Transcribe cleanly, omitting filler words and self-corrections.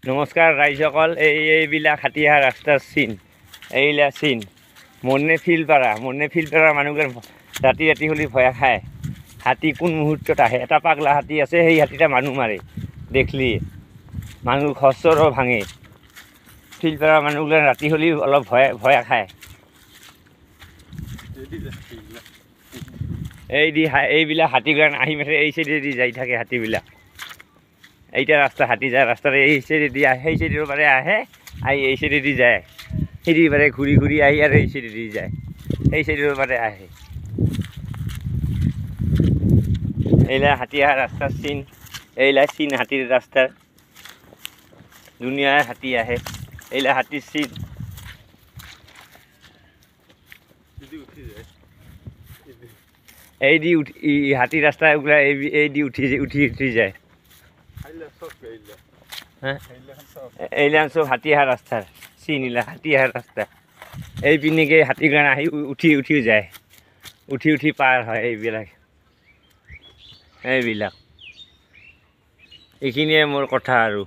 নমস্কাৰ ৰাইজসকল, এইবিলাক হাতী অহা ৰাস্তাৰ চিন, এইবিলাক চিন মনে ফিলপাৰা মানুহবিলাক ৰাতি ৰাতি হ'লে ভয় খায়। হাতী কোন মুহূৰ্তত আহে। এটা পাগলা হাতী আছে, সেই হাতীটা মানুহ মাৰে, দেখলি মানুহ ঘৰ ভাঙে। ফিলপাৰা মানুহবিলাক ৰাতি হ'লে অলপ ভয় খায়। এইবিলাক হাতীবিলাক আহি মেলি এই চাইডেদি যাই থাকে। হাতীবিলাক এইটা ৰাস্তা, হাতী যায় ৰাস্তাৰে এই চাইডেদি আহে, সেই চাইডৰ পাৰে আহে, আহি এই চাইডেদি যায়, সিৰি পাৰে ঘূৰি ঘূৰি আহি আৰু এই চাইডেদি যায়, এই চাইডৰ পাৰে আহে। এইবিলাক হাতী অহা ৰাস্তাৰ চিন, এইবিলাক চিন হাতীৰ ৰাস্তাৰ, দুনিয়াৰ হাতী আহে, এইবিলাক হাতীৰ চিন। এই দি হাতী ৰাস্তা এইবিলাক এই দি উঠি যায়। এইবিলাক চব হাতী অহা ৰাস্তাৰ চিন, এইবিলাক হাতী অহা ৰাস্তা। এই পিনেকে হাতীগিলা আহি উঠি যায়, উঠি পাৰ হয়। এইবিলাক এইখিনিয়ে মোৰ কথা আৰু।